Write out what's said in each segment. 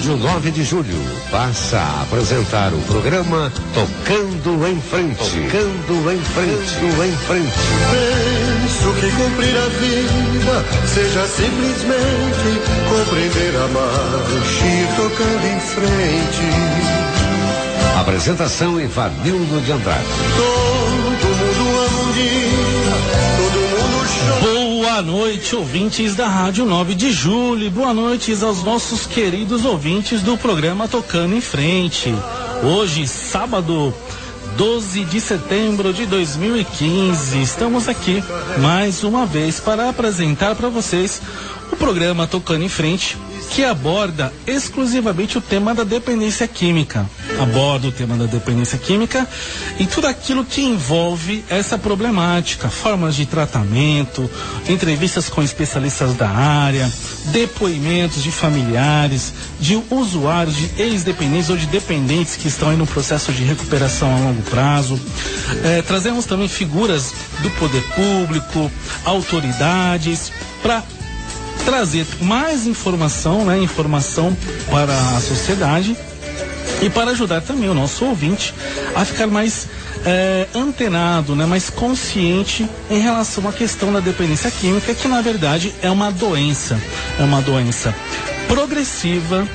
Rádio 9 de Julho passa a apresentar o programa Tocando em Frente. Tocando em Frente. Tocando em Frente. Penso que cumprir a vida seja simplesmente compreender a marcha e ir tocando em frente. Apresentação Ivanildo de Andrade. Todo mundo ama um dia, todo mundo chora. Boa noite, ouvintes da Rádio 9 de Julho. Boa noite aos nossos queridos ouvintes do programa Tocando em Frente. Hoje, sábado, 12 de setembro de 2015, estamos aqui mais uma vez para apresentar para vocês o programa Tocando em Frente, que aborda exclusivamente o tema da dependência química. Aborda o tema da dependência química e tudo aquilo que envolve essa problemática, formas de tratamento, entrevistas com especialistas da área, depoimentos de familiares, de usuários, de ex-dependentes ou de dependentes que estão aí no processo de recuperação a longo prazo. Trazemos também figuras do poder público, autoridades, para trazer mais informação, né? Informação para a sociedade e para ajudar também o nosso ouvinte a ficar mais antenado, né? Mais consciente em relação à questão da dependência química, que na verdade é uma doença progressiva,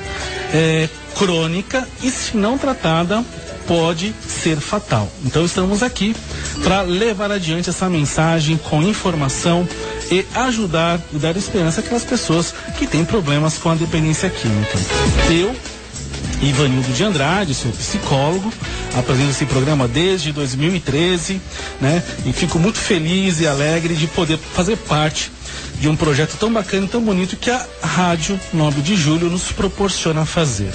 crônica e, se não tratada, pode ser fatal. Então estamos aqui para levar adiante essa mensagem com informação e ajudar e dar esperança àquelas pessoas que têm problemas com a dependência química. Eu, Ivanildo de Andrade, sou psicólogo, apresento esse programa desde 2013, né? E fico muito feliz e alegre de poder fazer parte de um projeto tão bacana e tão bonito que a Rádio 9 de Julho nos proporciona fazer.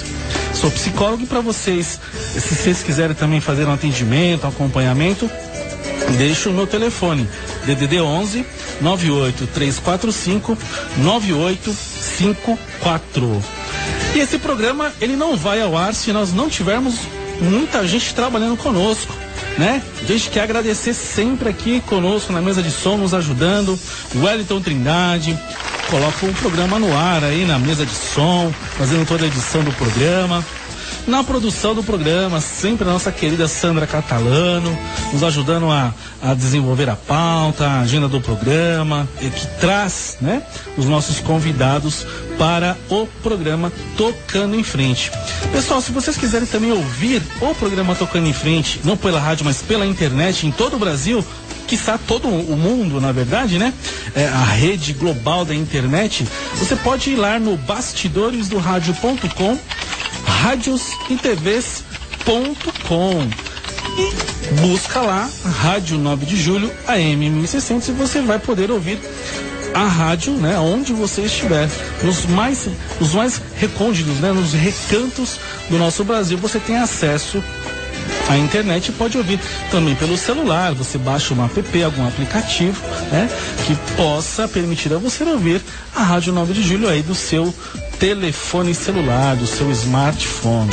Sou psicólogo e para vocês, se vocês quiserem também fazer um atendimento, um acompanhamento, deixo o meu telefone, DDD 11 98 345 9854. E esse programa, ele não vai ao ar se nós não tivermos muita gente trabalhando conosco, né? A gente quer agradecer sempre aqui conosco na mesa de som, nos ajudando. O Wellington Trindade coloca o programa no ar aí na mesa de som, fazendo toda a edição do programa. Na produção do programa, sempre a nossa querida Sandra Catalano, nos ajudando a desenvolver a pauta, a agenda do programa, que traz, né, os nossos convidados para o programa Tocando em Frente. Pessoal, se vocês quiserem também ouvir o programa Tocando em Frente, não pela rádio, mas pela internet, em todo o Brasil, quiçá todo o mundo, na verdade, né? A rede global da internet, você pode ir lá no bastidoresdoradio.com, rádios e tvs.com e busca lá Rádio 9 de Julho AM 1600 e você vai poder ouvir a rádio, né, onde você estiver, nos mais recônditos, né, nos recantos do nosso Brasil, você tem acesso à internet e pode ouvir também pelo celular. Você baixa um app, algum aplicativo, né, que possa permitir a você ouvir a Rádio 9 de Julho aí do seu telefone celular, do seu smartphone.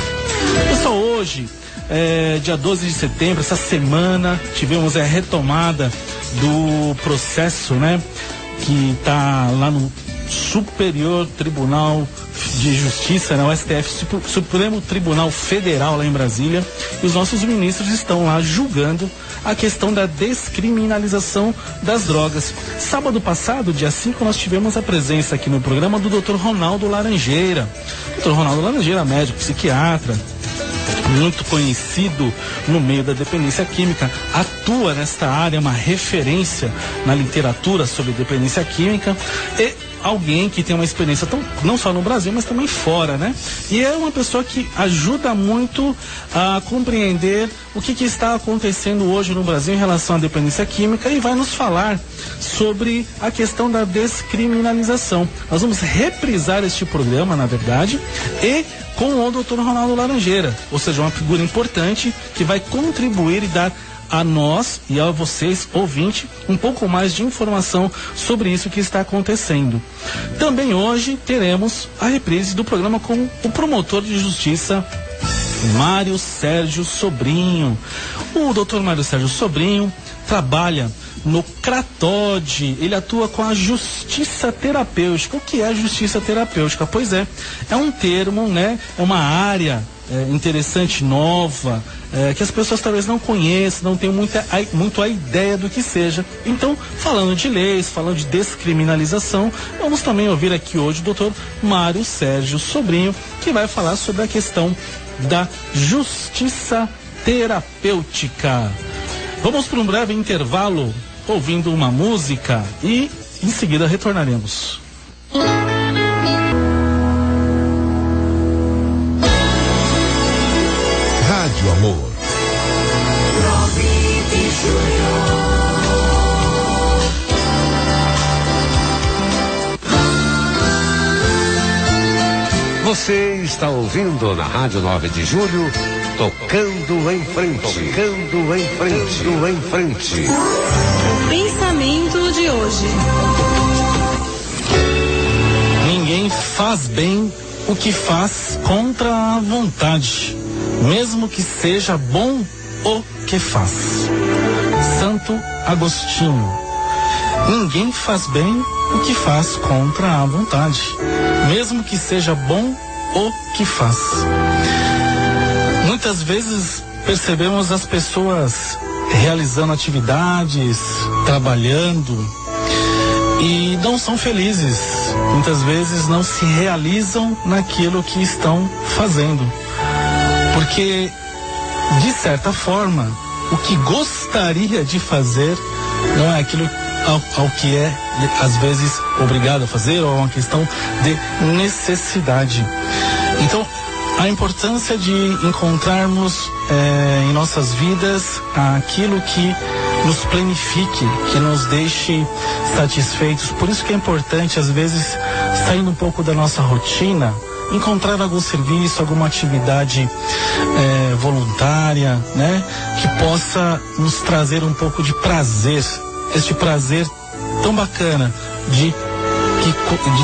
Pessoal, hoje, dia 12 de setembro, essa semana, tivemos a retomada do processo, né, que está lá no Superior Tribunal de Justiça, né, o STF, Supremo Tribunal Federal lá em Brasília, e os nossos ministros estão lá julgando a questão da descriminalização das drogas. Sábado passado, dia 5, nós tivemos a presença aqui no programa do Dr. Ronaldo Laranjeira. Dr. Ronaldo Laranjeira, médico, psiquiatra, muito conhecido no meio da dependência química, atua nesta área, uma referência na literatura sobre dependência química e alguém que tem uma experiência não só no Brasil, mas também fora, né? E é uma pessoa que ajuda muito a compreender o que está acontecendo hoje no Brasil em relação à dependência química e vai nos falar sobre a questão da descriminalização. Nós vamos reprisar este programa, na verdade, e com o Dr. Ronaldo Laranjeira, ou seja, uma figura importante que vai contribuir e dar a nós e a vocês, ouvinte, um pouco mais de informação sobre isso que está acontecendo. Também hoje teremos a reprise do programa com o promotor de justiça Mário Sérgio Sobrinho. O doutor Mário Sérgio Sobrinho trabalha no CRATOD. Ele atua com a justiça terapêutica. O que é justiça terapêutica? Pois é um termo, né? É uma área interessante, nova, que as pessoas talvez não conheçam, não tenham muito a ideia do que seja. Então, falando de leis, falando de descriminalização, vamos também ouvir aqui hoje o Dr. Mário Sérgio Sobrinho, que vai falar sobre a questão da justiça terapêutica. Vamos para um breve intervalo, ouvindo uma música, e em seguida retornaremos. Rádio Amor. 9 de julho. Você está ouvindo na Rádio 9 de Julho, Tocando em Frente. Tocando em Frente. Tocando em Frente. O pensamento de hoje. Ninguém faz bem o que faz contra a vontade, mesmo que seja bom o que faz. Santo Agostinho. Ninguém faz bem o que faz contra a vontade, mesmo que seja bom o que faz. Muitas vezes percebemos as pessoas realizando atividades, trabalhando, e não são felizes. Muitas vezes não se realizam naquilo que estão fazendo, porque, de certa forma, o que gostaria de fazer não é aquilo ao que é, às vezes, obrigado a fazer, ou é uma questão de necessidade. Então, a importância de encontrarmos em nossas vidas aquilo que nos planifique, que nos deixe satisfeitos. Por isso que é importante, às vezes, saindo um pouco da nossa rotina, encontrar algum serviço, alguma atividade voluntária, né? Que possa nos trazer um pouco de prazer, este prazer tão bacana de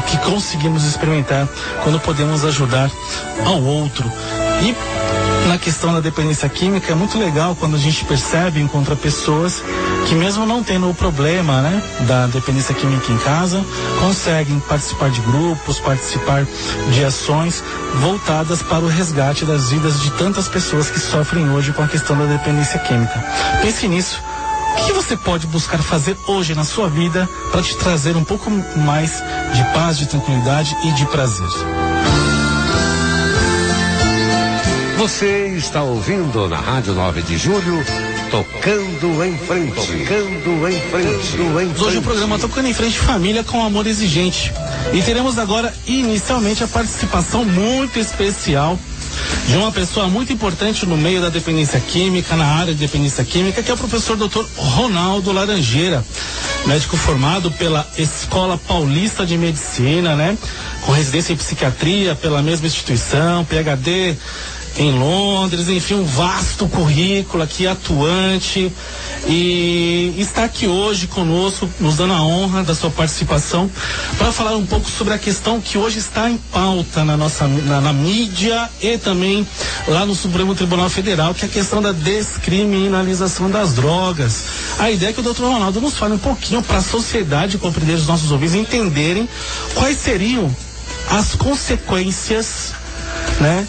que conseguimos experimentar quando podemos ajudar ao outro. E na questão da dependência química é muito legal quando a gente percebe, encontra pessoas que, mesmo não tendo o problema, né, da dependência química em casa, conseguem participar de grupos, participar de ações voltadas para o resgate das vidas de tantas pessoas que sofrem hoje com a questão da dependência química. Pense nisso. O que você pode buscar fazer hoje na sua vida para te trazer um pouco mais de paz, de tranquilidade e de prazer? Você está ouvindo na Rádio 9 de Julho, Tocando em Frente. Tocando em Frente. Hoje o programa Tocando em Frente Família com Amor Exigente. E teremos agora, inicialmente, a participação muito especial de uma pessoa muito importante no meio da dependência química, na área de dependência química, que é o professor Dr. Ronaldo Laranjeira, médico formado pela Escola Paulista de Medicina, né? Com residência em psiquiatria pela mesma instituição, PhD em Londres, enfim, um vasto currículo aqui, atuante, e está aqui hoje conosco, nos dando a honra da sua participação, para falar um pouco sobre a questão que hoje está em pauta na mídia e também lá no Supremo Tribunal Federal, que é a questão da descriminalização das drogas. A ideia é que o Dr. Ronaldo nos fale um pouquinho para a sociedade compreender, os nossos ouvintes entenderem quais seriam as consequências, né,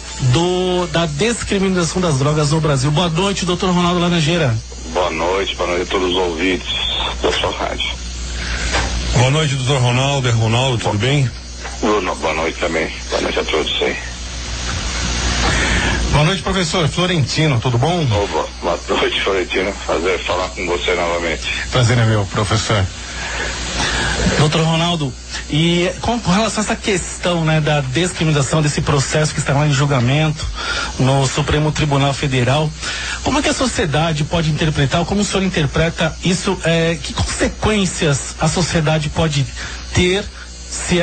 da descriminalização das drogas no Brasil. Boa noite, doutor Ronaldo Laranjeira. Boa noite a todos os ouvintes da sua rádio. Boa noite, doutor Ronaldo. Ronaldo, tudo bem? Boa noite também. Boa noite a todos aí. Boa noite, professor Florentino, tudo bom? Boa noite, Florentino. Prazer falar com você novamente. Prazer é meu, professor. Doutor Ronaldo, e com relação a essa questão, né, da descriminalização desse processo que está lá em julgamento no Supremo Tribunal Federal, como é que a sociedade pode interpretar, ou como o senhor interpreta isso, que consequências a sociedade pode ter se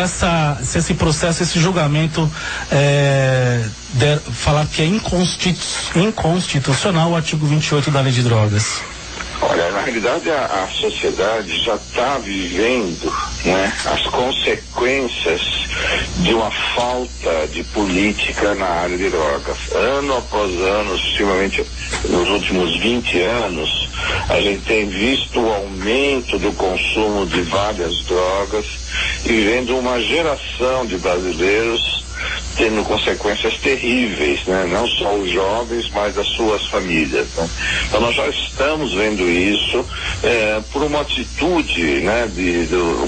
esse processo, esse julgamento falar que é inconstitucional o artigo 28 da Lei de Drogas? Olha, na realidade, a sociedade já está vivendo, né, as consequências de uma falta de política na área de drogas. Ano após ano, principalmente nos últimos 20 anos, a gente tem visto o aumento do consumo de várias drogas e vendo uma geração de brasileiros tendo consequências terríveis, né? Não só os jovens, mas as suas famílias, né? Então nós já estamos vendo isso por uma atitude, né,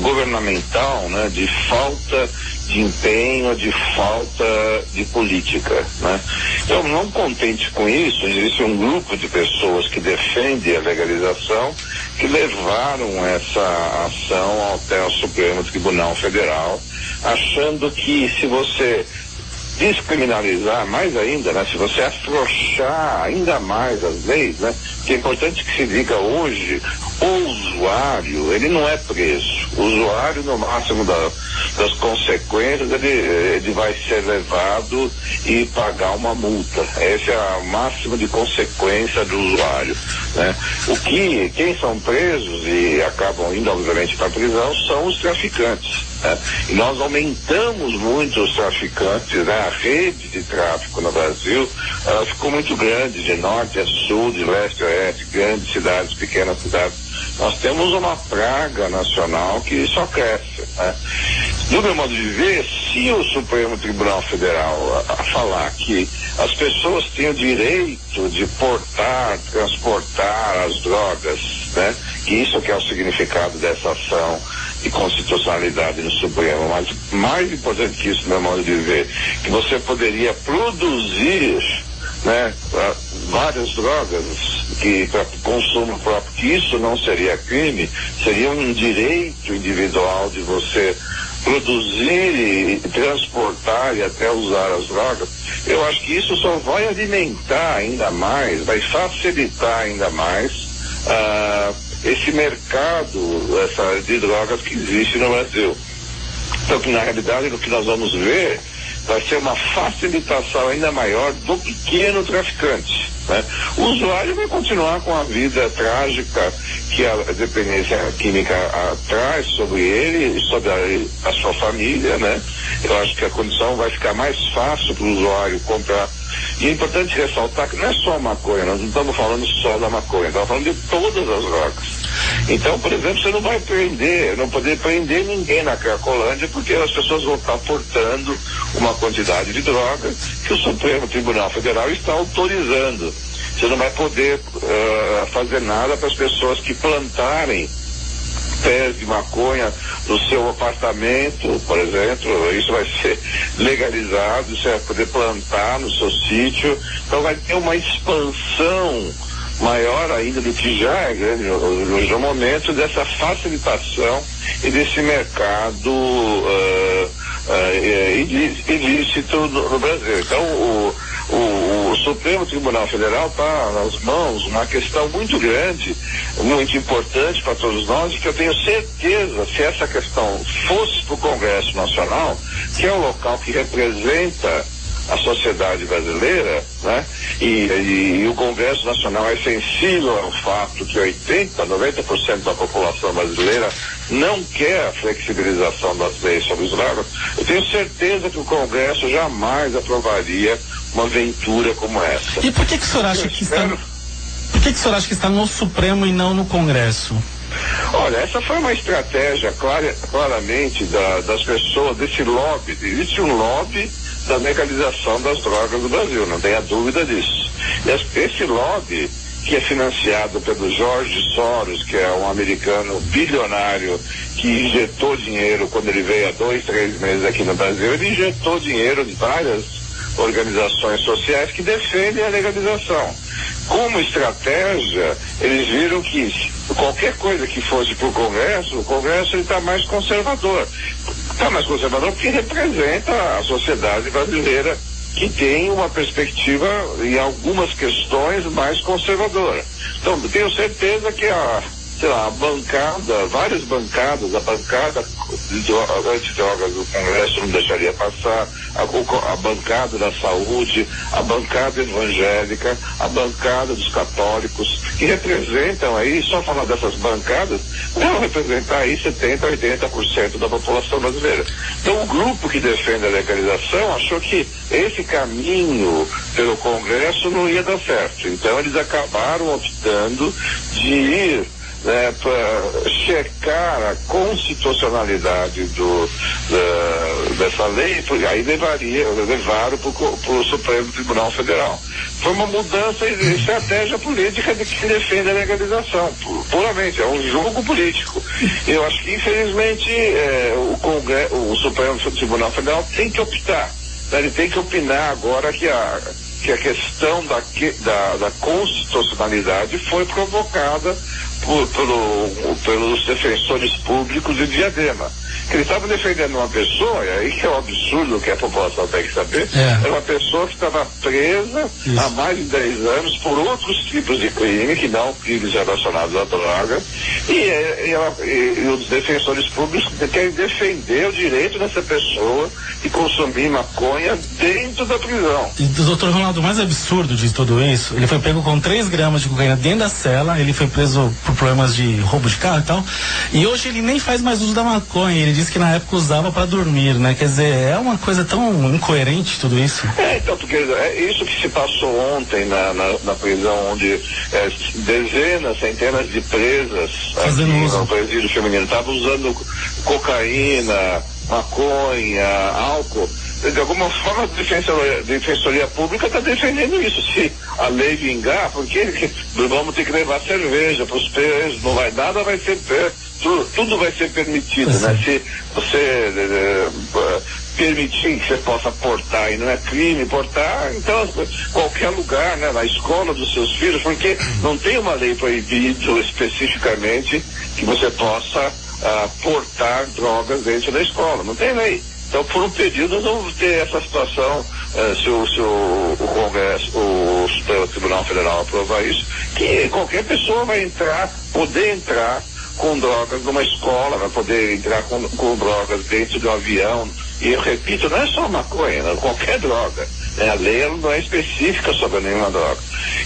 governamental, né, de falta de empenho, de falta de política, né? Então, não contente com isso, existe um grupo de pessoas que defendem a legalização, que levaram essa ação até o Supremo Tribunal Federal, achando que se você descriminalizar mais ainda, né, se você afrouxar ainda mais as leis, né, porque é importante que se diga hoje, o usuário, ele não é preso. O usuário, no máximo das consequências, ele vai ser levado e pagar uma multa. Essa é a máxima de consequência do usuário, né? Quem são presos e acabam indo, obviamente, para a prisão são os traficantes, né? E nós aumentamos muito os traficantes, né? A rede de tráfico no Brasil, ela ficou muito grande, de norte a sul, de leste a oeste, grandes cidades, pequenas cidades. Nós temos uma praga nacional que só cresce, né? Do meu modo de ver, se o Supremo Tribunal Federal falar que as pessoas têm o direito de portar, transportar as drogas, né? Que isso que é o significado dessa ação de constitucionalidade no Supremo, mas mais importante que isso, do meu modo de ver, que você poderia produzir, né, várias drogas que para consumo próprio, que isso não seria crime, seria um direito individual de você produzir e transportar e até usar as drogas. Eu acho que isso só vai alimentar ainda mais, vai facilitar ainda mais esse mercado de drogas que existe no Brasil. Então, que na realidade, o que nós vamos ver vai ser uma facilitação ainda maior do pequeno traficante, né? O usuário vai continuar com a vida trágica que a dependência química traz sobre ele e sobre a sua família, né? Eu acho que a condição vai ficar mais fácil para o usuário comprar. E é importante ressaltar que não é só a maconha, nós não estamos falando só da maconha, estamos falando de todas as drogas. Então, por exemplo, você não vai não poder prender ninguém na Cracolândia, porque as pessoas vão estar portando uma quantidade de droga que o Supremo Tribunal Federal está autorizando. Você não vai poder fazer nada para as pessoas que plantarem pés de maconha no seu apartamento, por exemplo. Isso vai ser legalizado, você vai poder plantar no seu sítio. Então vai ter uma expansão maior ainda do que já é grande no momento dessa facilitação e desse mercado ilícito no Brasil. Então o Supremo Tribunal Federal está nas mãos uma questão muito grande, muito importante para todos nós, e que eu tenho certeza, se essa questão fosse para o Congresso Nacional, que é o local que representa a sociedade brasileira, né? E o Congresso Nacional é sensível ao fato que 90% da população brasileira não quer a flexibilização das leis sobre os drogas. Eu tenho certeza que o Congresso jamais aprovaria uma aventura como essa. E por que o senhor acha que está... Por que o senhor acha que está no Supremo e não no Congresso? Olha, essa foi uma estratégia claramente das pessoas, desse lobby. Existe um lobby da legalização das drogas no Brasil, não tenha dúvida disso. E esse lobby, que é financiado pelo George Soros, que é um americano bilionário que injetou dinheiro quando ele veio há 2-3 meses aqui no Brasil, ele injetou dinheiro de várias organizações sociais que defendem a legalização. Como estratégia, eles viram que qualquer coisa que fosse para o Congresso ele está mais conservador. Está mais conservador porque representa a sociedade brasileira, que tem uma perspectiva, em algumas questões, mais conservadora. Então, tenho certeza que a bancada, várias bancadas, a bancada antidrogas do Congresso não deixaria passar, a bancada da saúde, a bancada evangélica, a bancada dos católicos, que representam aí, só falar dessas bancadas, vão representar aí 70%, 80% da população brasileira. Então o grupo que defende a legalização achou que esse caminho pelo Congresso não ia dar certo. Então eles acabaram optando de ir para checar a constitucionalidade dessa lei, aí levaram para o Supremo Tribunal Federal. Foi uma mudança de estratégia política de quem defende a legalização, puramente, é um jogo político. Eu acho que, infelizmente, o Supremo Tribunal Federal tem que optar, ele tem que opinar agora que a questão da constitucionalidade foi provocada pelos defensores públicos de Diadema. Que eles estavam defendendo uma pessoa, e aí que é um absurdo que a população tem que saber, é uma pessoa que estava presa há mais de 10 anos por outros tipos de crime, que não crimes relacionados à droga, e os defensores públicos querem defender o direito dessa pessoa de consumir maconha dentro da prisão. E o doutor Ronaldo, o mais absurdo de tudo isso, ele foi pego com 3 gramas de cocaína dentro da cela, ele foi preso por problemas de roubo de carro e tal, e hoje ele nem faz mais uso da maconha, ele disse que na época usava para dormir, né? Quer dizer, é uma coisa tão incoerente tudo isso. Então, porque é isso que se passou ontem na prisão, onde dezenas, centenas de presas aqui no presídio feminino estavam usando cocaína, maconha, álcool. De alguma forma a Defensoria Pública está defendendo isso. Se a lei vingar, porque vamos ter que levar cerveja para os presos, nada vai ser tudo vai ser permitido, né? Se você permitir que você possa portar, e não é crime portar, então qualquer lugar, né? Na escola dos seus filhos, porque não tem uma lei proibindo especificamente que você possa portar drogas dentro da escola, não tem lei. Então, por um período, nós vamos ter essa situação, se o Congresso, o Tribunal Federal aprovar isso, que qualquer pessoa vai poder entrar com drogas numa escola, vai poder entrar com drogas dentro de um avião. E eu repito, não é só maconha, não, qualquer droga. A lei ela não é específica sobre nenhuma droga.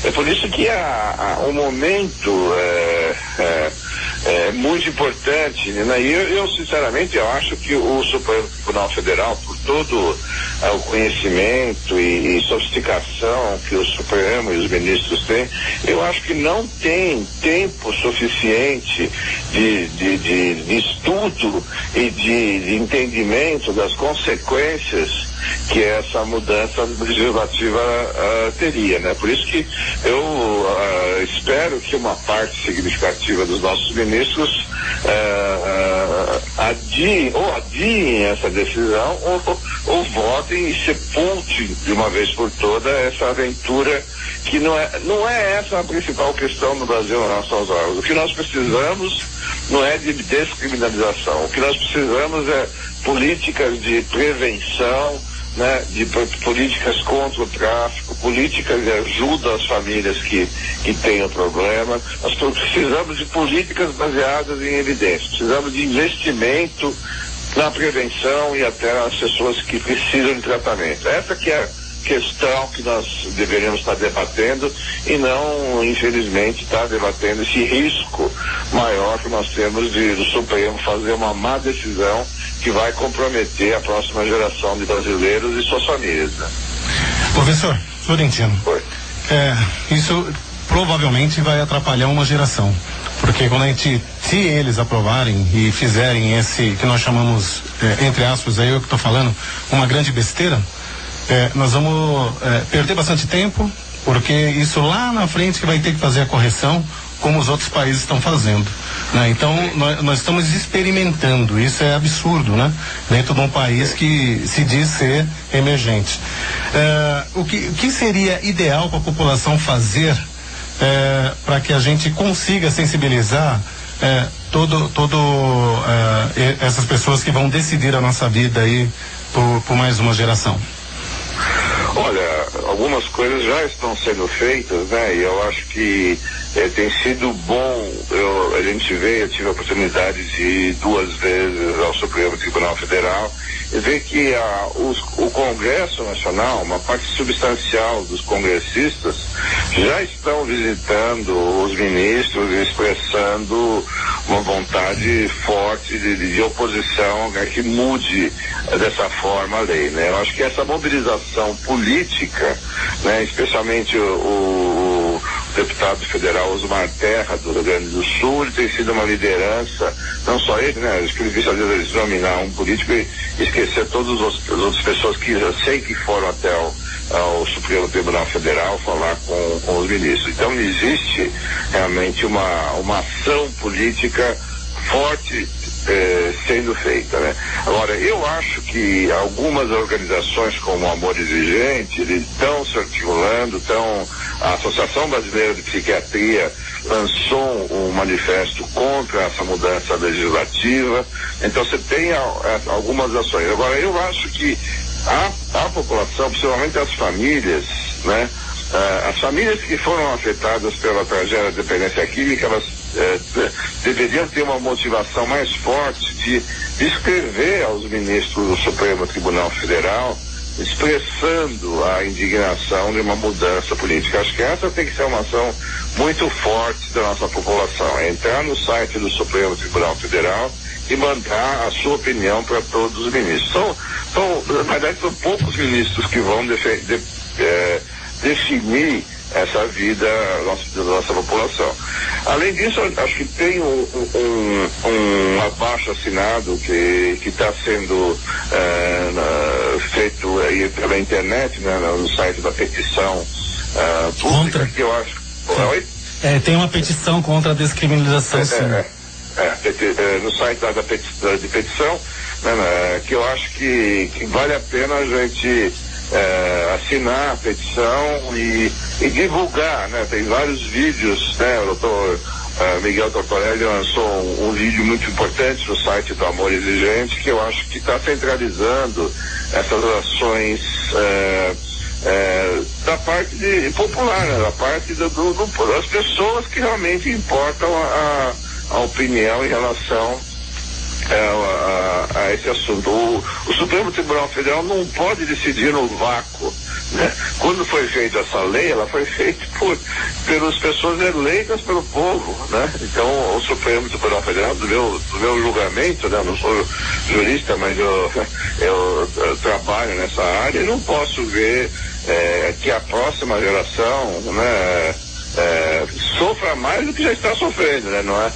É por isso que o momento é muito importante, né? E eu sinceramente eu acho que o Supremo Tribunal Federal, por todo o conhecimento e sofisticação que o Supremo e os ministros têm, eu acho que não tem tempo suficiente de estudo e de entendimento das consequências que essa mudança legislativa teria, né? Por isso que eu espero que uma parte significativa dos nossos ministros adiem essa decisão ou votem e sepultem de uma vez por toda essa aventura que não é essa a principal questão no Brasil em relação às drogas. O que nós precisamos não é de descriminalização, o que nós precisamos é políticas de prevenção, né, de políticas contra o tráfico, políticas de ajuda às famílias que têm o problema. Nós precisamos de políticas baseadas em evidências, precisamos de investimento na prevenção e até as pessoas que precisam de tratamento. Essa que é a questão que nós deveríamos estar debatendo e não, infelizmente, estar debatendo esse risco maior que nós temos do Supremo fazer uma má decisão que vai comprometer a próxima geração de brasileiros e suas famílias, né? Professor Florentino, isso provavelmente vai atrapalhar uma geração, porque se eles aprovarem e fizerem esse que nós chamamos, entre aspas, aí eu que estou falando, uma grande besteira, nós vamos perder bastante tempo, porque isso lá na frente que vai ter que fazer a correção, como os outros países estão fazendo, né? Então nós estamos experimentando, isso é absurdo, né? Dentro de um país que se diz ser emergente. O que seria ideal para a população fazer para que a gente consiga sensibilizar essas pessoas que vão decidir a nossa vida aí por mais uma geração? Olha, algumas coisas já estão sendo feitas, né? E eu acho que tem sido bom. Eu tive a oportunidade de ir 2 vezes ao Supremo Tribunal Federal e ver que o Congresso Nacional, uma parte substancial dos congressistas, já estão visitando os ministros e expressando uma vontade forte de oposição a que mude dessa forma a lei, né? Eu acho que essa mobilização política, né, especialmente o deputado federal Osmar Terra, do Rio Grande do Sul, ele tem sido uma liderança, não só ele, né? Acho que ele às vezes eles dominar um político e esquecer todas as outras pessoas que eu sei que foram até ao Supremo Tribunal Federal falar com os ministros. Então existe realmente uma ação política forte sendo feita, né? Agora, eu acho que algumas organizações como o Amor Exigente, eles estão se articulando, a Associação Brasileira de Psiquiatria lançou um manifesto contra essa mudança legislativa, então você tem algumas ações. Agora, eu acho que a população, principalmente as famílias, né? As famílias que foram afetadas pela tragédia da dependência química, elas deveriam ter uma motivação mais forte de escrever aos ministros do Supremo Tribunal Federal, expressando a indignação de uma mudança política. Acho que essa tem que ser uma ação muito forte da nossa população, é entrar no site do Supremo Tribunal Federal e mandar a sua opinião para todos os ministros. Na verdade, são poucos ministros que vão definir essa vida da nossa população. Além disso, acho que tem um abaixo assinado que está sendo feito aí pela internet, né, no site da petição pública, que eu acho... tem uma petição contra a descriminalização, sim. No site de petição, né, que eu acho que vale a pena a gente assinar a petição e divulgar, né? Tem vários vídeos, né? O doutor Miguel Tortorelli lançou um vídeo muito importante no site do Amor Exigente, que eu acho que está centralizando essas ações da parte popular, né? Da parte das pessoas que realmente importam a opinião em relação a esse assunto. O Supremo Tribunal Federal não pode decidir no vácuo, né? Quando foi feita essa lei, ela foi feita pelas pessoas eleitas pelo povo, né? Então o Supremo Tribunal Federal, do meu julgamento, né? Eu não sou jurista, mas eu trabalho nessa área e não posso ver que a próxima geração, né, sofra mais do que já está sofrendo, né? Não é,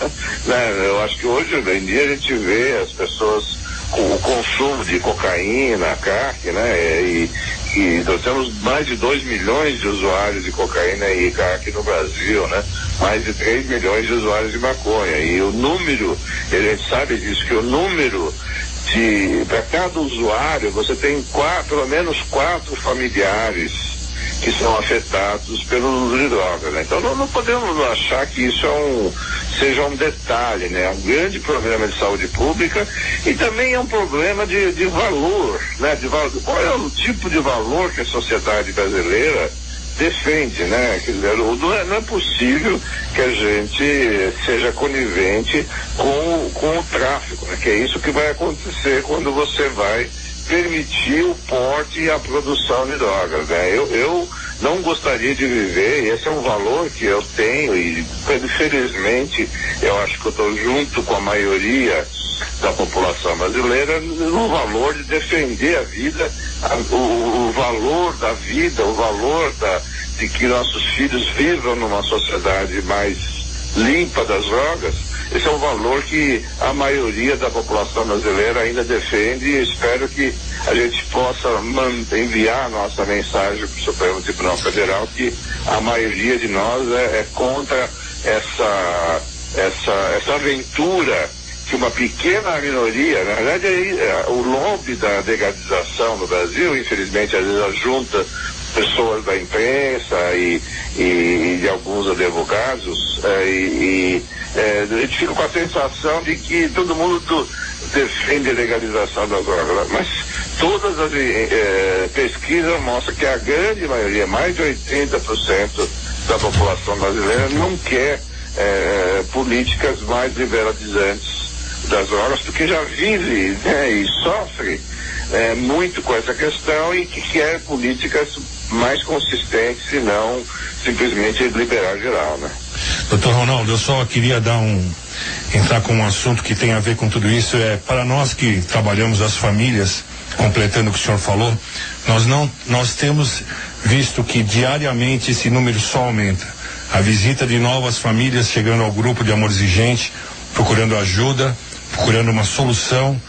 né? Eu acho que hoje em dia a gente vê as pessoas com o consumo de cocaína, crack, né? E nós temos mais de 2 milhões de usuários de cocaína e crack no Brasil, né? Mais de 3 milhões de usuários de maconha. E o número, a gente sabe disso, que o número para cada usuário, você tem pelo menos 4 familiares que são afetados pelo uso de drogas, né? Então não podemos achar que isso seja um detalhe, né? É um grande problema de saúde pública e também é um problema de valor, né? Qual é o tipo de valor que a sociedade brasileira defende, né? Quer dizer, não é possível que a gente seja conivente com o tráfico, né? Que é isso que vai acontecer quando você vai permitir o porte e a produção de drogas, né? Eu não gostaria de viver, e esse é um valor que eu tenho e infelizmente eu acho que eu estou junto com a maioria da população brasileira no valor de defender a vida, o valor da vida, o valor de que nossos filhos vivam numa sociedade mais limpa das drogas. Esse é um valor que a maioria da população brasileira ainda defende e espero que a gente possa enviar a nossa mensagem para o Supremo Tribunal Federal que a maioria de nós é contra essa aventura que uma pequena minoria, na verdade o lobby da legalização no Brasil, infelizmente às vezes junta pessoas da imprensa e de alguns advogados a gente fica com a sensação de que todo mundo defende a legalização das drogas, mas todas as pesquisas mostram que a grande maioria, mais de 80% da população brasileira não quer políticas mais liberalizantes das drogas, porque já vive, né, e sofre muito com essa questão e que quer políticas mais consistentes e não simplesmente liberar geral, né? Doutor Ronaldo, eu só queria entrar com um assunto que tem a ver com tudo isso. Para nós que trabalhamos as famílias, completando o que o senhor falou, nós temos visto que diariamente esse número só aumenta. A visita de novas famílias chegando ao grupo de Amor Exigente, procurando ajuda, procurando uma solução,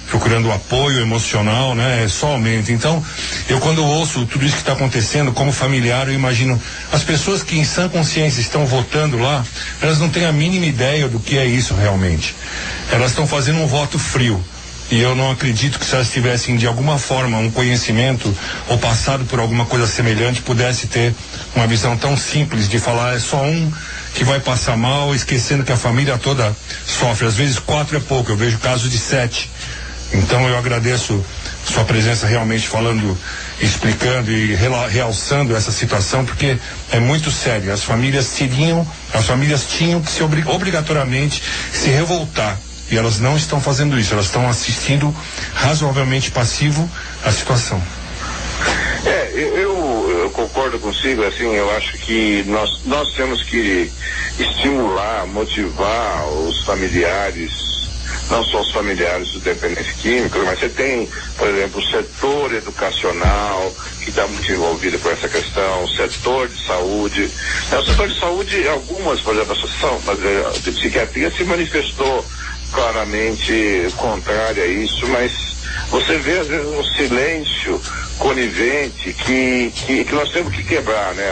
procurando apoio emocional, né? Só aumenta. Então, eu quando ouço tudo isso que está acontecendo, como familiar, eu imagino as pessoas que em sã consciência estão votando lá, elas não têm a mínima ideia do que é isso realmente. Elas estão fazendo um voto frio. E eu não acredito que se elas tivessem de alguma forma um conhecimento ou passado por alguma coisa semelhante, pudesse ter uma visão tão simples de falar é só um que vai passar mal, esquecendo que a família toda sofre. Às vezes 4 é pouco, eu vejo casos de 7. Então eu agradeço sua presença realmente falando, explicando e realçando essa situação, porque é muito sério. As famílias tinham que se obrigatoriamente se revoltar. E elas não estão fazendo isso, elas estão assistindo razoavelmente passivo à situação. Eu concordo consigo, assim, eu acho que nós temos que estimular, motivar os familiares, não só os familiares dos dependentes químicos, mas você tem, por exemplo, o setor educacional, que está muito envolvido com essa questão, o setor de saúde. O setor de saúde, algumas, por exemplo, a Associação de Psiquiatria se manifestou claramente contrária a isso, mas você vê às vezes um silêncio conivente que nós temos que quebrar, né?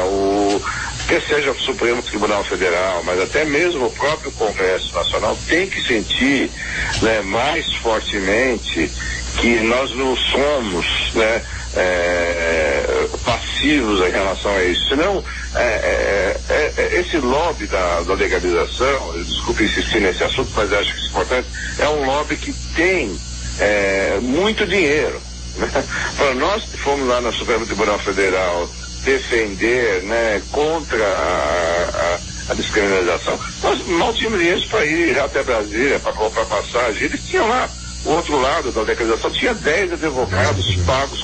Que seja o Supremo Tribunal Federal, mas até mesmo o próprio Congresso Nacional tem que sentir, né, mais fortemente que nós não somos, né, passivos em relação a isso. Senão, esse lobby da legalização, desculpe insistir nesse assunto, mas acho que isso é importante, é um lobby que tem muito dinheiro. Né? Para nós que fomos lá no Supremo Tribunal Federal defender, né, contra a descriminalização, nós mal tínhamos dinheiro para ir até Brasília, para comprar passagem. Eles tinham lá, o outro lado da legalização, tinha 10 advogados pagos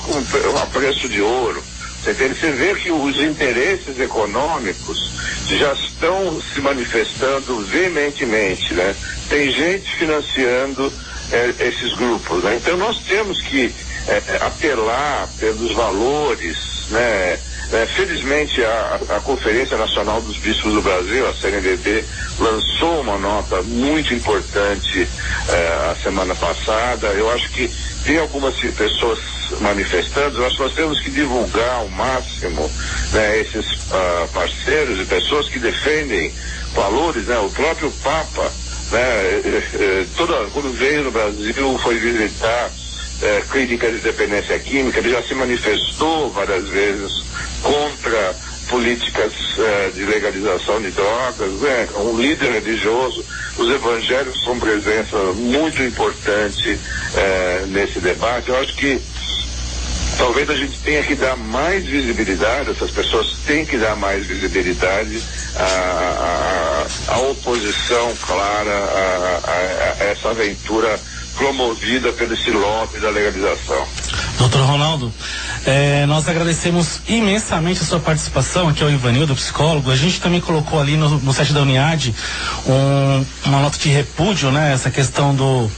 a preço de ouro. Você vê que os interesses econômicos já estão se manifestando veementemente, né? Tem gente financiando esses grupos, né? Então nós temos que apelar pelos valores, né? Felizmente a Conferência Nacional dos Bispos do Brasil, a CNBB, lançou uma nota muito importante a semana passada. Eu acho que tem algumas pessoas manifestando. Eu acho que nós temos que divulgar ao máximo, né, esses parceiros e pessoas que defendem valores, né? O próprio Papa, né, quando veio no Brasil, foi visitar clínicas de dependência química, ele já se manifestou várias vezes contra políticas de legalização de drogas, né? Um líder religioso. Os evangélicos são presença muito importante nesse debate. Eu acho que talvez a gente tenha que dar mais visibilidade, essas pessoas têm que dar mais visibilidade à oposição clara a essa aventura promovida pelo esse lobby da legalização. Doutor Ronaldo, nós agradecemos imensamente a sua participação. Aqui é o Ivanildo, psicólogo. A gente também colocou ali no site da Uniad uma nota de repúdio, né? Essa questão do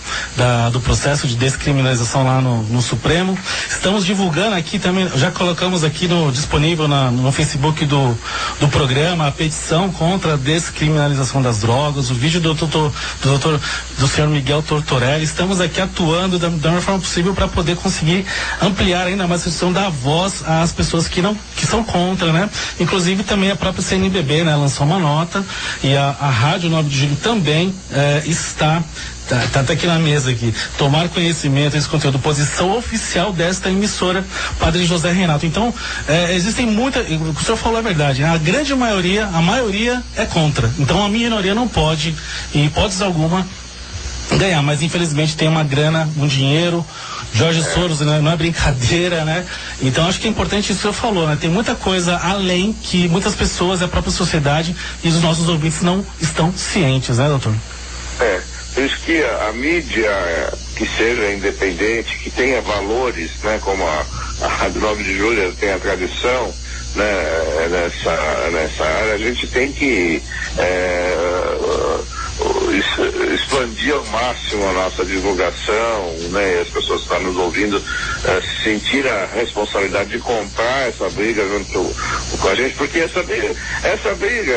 processo de descriminalização lá no Supremo. Estamos divulgando aqui também, já colocamos aqui disponível no Facebook do programa a petição contra a descriminalização das drogas, o vídeo do senhor Miguel Tortorelli. Estamos aqui atuando da melhor forma possível para poder conseguir ampliar ainda mais a questão da voz às pessoas que são contra, né? Inclusive também a própria CNBB, né? Lançou uma nota e a Rádio 9 de Julho também está até aqui na mesa aqui, tomar conhecimento desse conteúdo, posição oficial desta emissora, Padre José Renato. Então, existem muitas, o que o senhor falou é verdade, né? A maioria é contra. Então a minoria não pode, em hipótese alguma, ganhar, mas infelizmente tem uma grana, um dinheiro Jorge Soros, né? Não é brincadeira, né? Então acho que é importante isso que você falou, né? Tem muita coisa além que muitas pessoas, a própria sociedade e os nossos ouvintes não estão cientes, né, doutor? Por isso que a mídia que seja independente, que tenha valores, né? Como a Rádio 9 de Julho tem a tradição, né? Nessa área, a gente tem que expandir ao máximo a nossa divulgação, né? E as pessoas que estão nos ouvindo sentir a responsabilidade de comprar essa briga junto com a gente, porque essa briga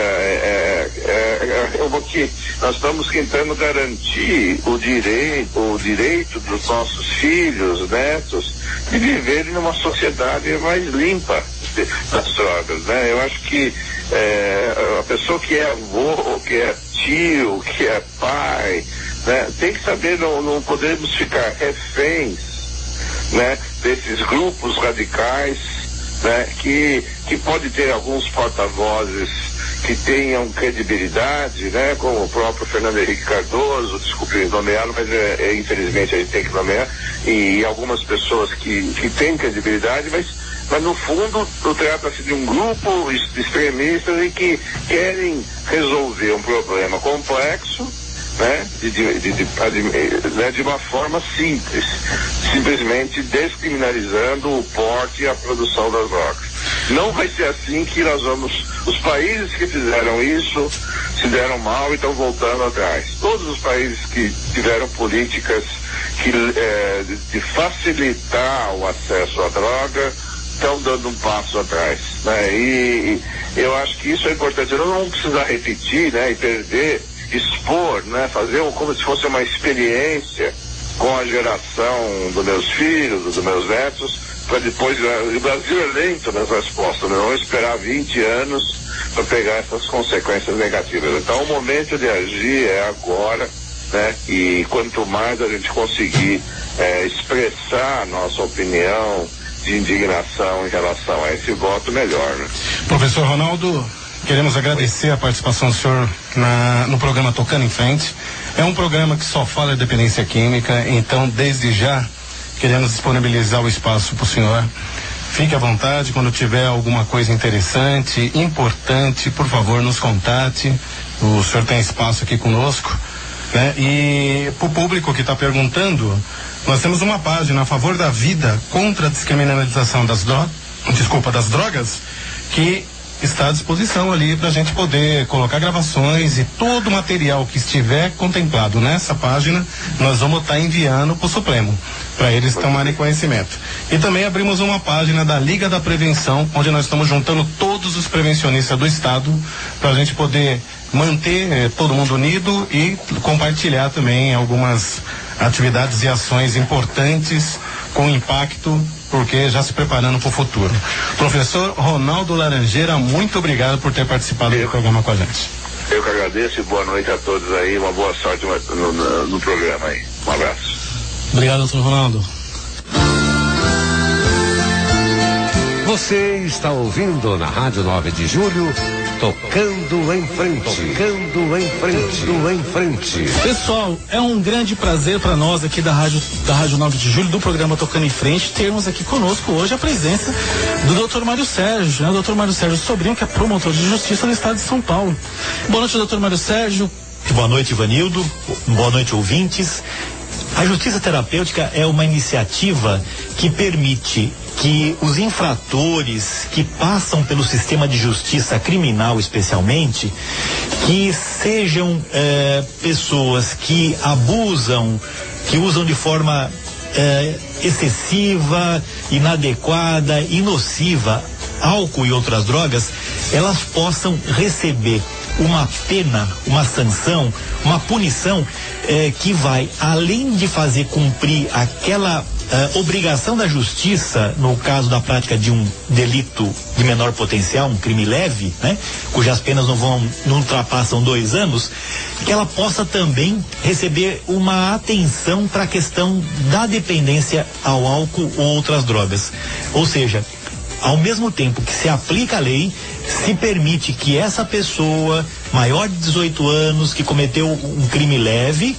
nós estamos tentando garantir o direito dos nossos filhos, netos, de viverem numa sociedade mais limpa das drogas, né? Eu acho que a pessoa que é avô, que é tio, que é pai, né? Tem que saber, não podemos ficar reféns, né? Desses grupos radicais, né? Que pode ter alguns porta-vozes que tenham credibilidade, né? Como o próprio Fernando Henrique Cardoso, desculpe nomeá-lo, mas infelizmente a gente tem que nomear, e algumas pessoas que têm credibilidade, mas no fundo trata-se de um grupo de extremistas e que querem resolver um problema complexo, né? De uma forma simples, simplesmente descriminalizando o porte e a produção das drogas. Não vai ser assim que nós vamos. Os países que fizeram isso se deram mal e estão voltando atrás. Todos os países que tiveram políticas de facilitar o acesso à droga estão dando um passo atrás, né? E eu acho que isso é importante. Eu não vou precisar repetir, né? E perder, expor, né? Fazer como se fosse uma experiência com a geração dos meus filhos, dos meus netos, para depois. O Brasil é lento nas respostas, né? Não vou esperar 20 anos para pegar essas consequências negativas. Então o momento de agir é agora, né? E quanto mais a gente conseguir expressar a nossa opinião de indignação em relação a esse voto, melhor, né? Professor Ronaldo, queremos agradecer a participação do senhor no programa Tocando em Frente. É um programa que só fala de dependência química, então desde já queremos disponibilizar o espaço para o senhor. Fique à vontade, quando tiver alguma coisa interessante, importante, por favor, nos contate. O senhor tem espaço aqui conosco, né? E para o público que está perguntando, nós temos uma página a favor da vida contra a descriminalização das drogas, que está à disposição ali para a gente poder colocar gravações e todo o material que estiver contemplado nessa página, nós vamos estar enviando para o Supremo, para eles tomarem conhecimento. E também abrimos uma página da Liga da Prevenção, onde nós estamos juntando todos os prevencionistas do estado para a gente poder manter todo mundo unido e compartilhar também algumas atividades e ações importantes com impacto, porque já se preparando para o futuro. Professor Ronaldo Laranjeira, muito obrigado por ter participado do programa com a gente. Eu que agradeço e boa noite a todos aí, uma boa sorte no programa aí. Um abraço. Obrigado, doutor Ronaldo. Você está ouvindo na Rádio 9 de Julho, Tocando em Frente. Tocando em Frente. Tocando em Frente. Pessoal, é um grande prazer para nós aqui da Rádio 9 de Julho, do programa Tocando em Frente, termos aqui conosco hoje a presença do Dr. Mário Sérgio, né? O Dr. Mário Sérgio Sobrinho, que é promotor de justiça do estado de São Paulo. Boa noite, Dr. Mário Sérgio. Boa noite, Ivanildo. Boa noite, ouvintes. A justiça terapêutica é uma iniciativa que permite que os infratores que passam pelo sistema de justiça criminal, especialmente, que sejam pessoas que abusam, que usam de forma excessiva, inadequada e nociva álcool e outras drogas, elas possam receber uma pena, uma sanção, uma punição que vai, além de fazer cumprir aquela obrigação da justiça, no caso da prática de um delito de menor potencial, um crime leve, né, cujas penas não ultrapassam 2 anos, que ela possa também receber uma atenção para a questão da dependência ao álcool ou outras drogas. Ou seja, ao mesmo tempo que se aplica a lei, se permite que essa pessoa maior de 18 anos, que cometeu um crime leve,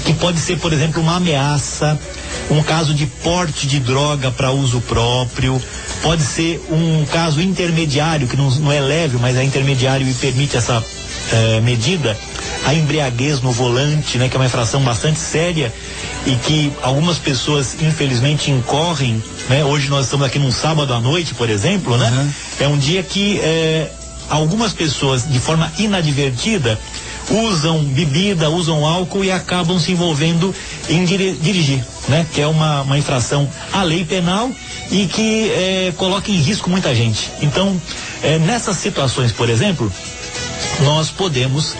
que pode ser, por exemplo, uma ameaça, um caso de porte de droga para uso próprio, pode ser um caso intermediário, que não é leve, mas é intermediário e permite essa medida, a embriaguez no volante, né, que é uma infração bastante séria e que algumas pessoas infelizmente incorrem, né? Hoje nós estamos aqui num sábado à noite, por exemplo, né? É um dia que algumas pessoas, de forma inadvertida, usam bebida, usam álcool e acabam se envolvendo em dirigir, né? Que é uma infração à lei penal e que coloca em risco muita gente. Então, nessas situações, por exemplo, nós podemos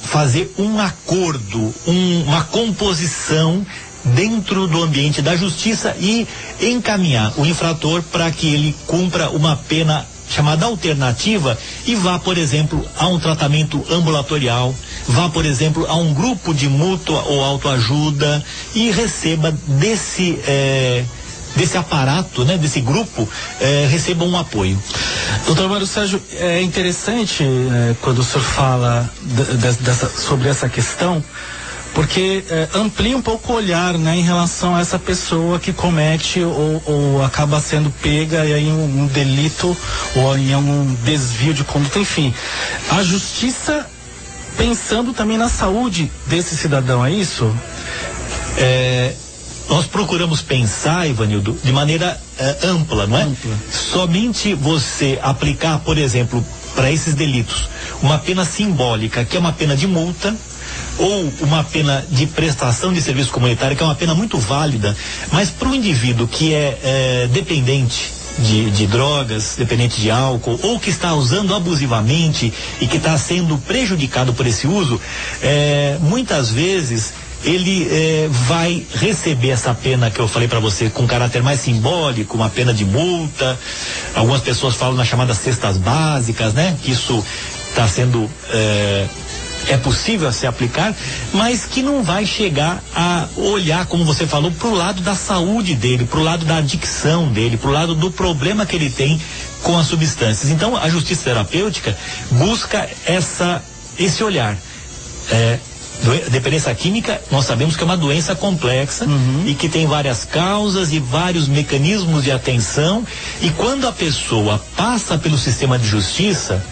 fazer um acordo, uma composição dentro do ambiente da justiça e encaminhar o infrator para que ele cumpra uma pena chamada alternativa e vá, por exemplo, a um tratamento ambulatorial, vá, por exemplo, a um grupo de mútua ou autoajuda e receba desse aparato, né, desse grupo, receba um apoio. Doutor Mário Sérgio, é interessante quando o senhor fala sobre essa questão, porque amplia um pouco o olhar, né, em relação a essa pessoa que comete ou acaba sendo pega em um delito ou em um desvio de conduta, enfim. A justiça pensando também na saúde desse cidadão, é isso? Nós procuramos pensar, Ivanildo, de maneira ampla, não é? Ampla. Somente você aplicar, por exemplo, para esses delitos, uma pena simbólica, que é uma pena de multa, ou uma pena de prestação de serviço comunitário, que é uma pena muito válida, mas para o indivíduo que é dependente de drogas, dependente de álcool, ou que está usando abusivamente e que está sendo prejudicado por esse uso, muitas vezes ele vai receber essa pena que eu falei para você com caráter mais simbólico, uma pena de multa. Algumas pessoas falam nas chamadas cestas básicas, né? Que isso está sendo é possível se aplicar, mas que não vai chegar a olhar, como você falou, para o lado da saúde dele, para o lado da adicção dele, para o lado do problema que ele tem com as substâncias. Então, a justiça terapêutica busca esse olhar. Dependência química, nós sabemos que é uma doença complexa e que tem várias causas e vários mecanismos de atenção, e quando a pessoa passa pelo sistema de justiça,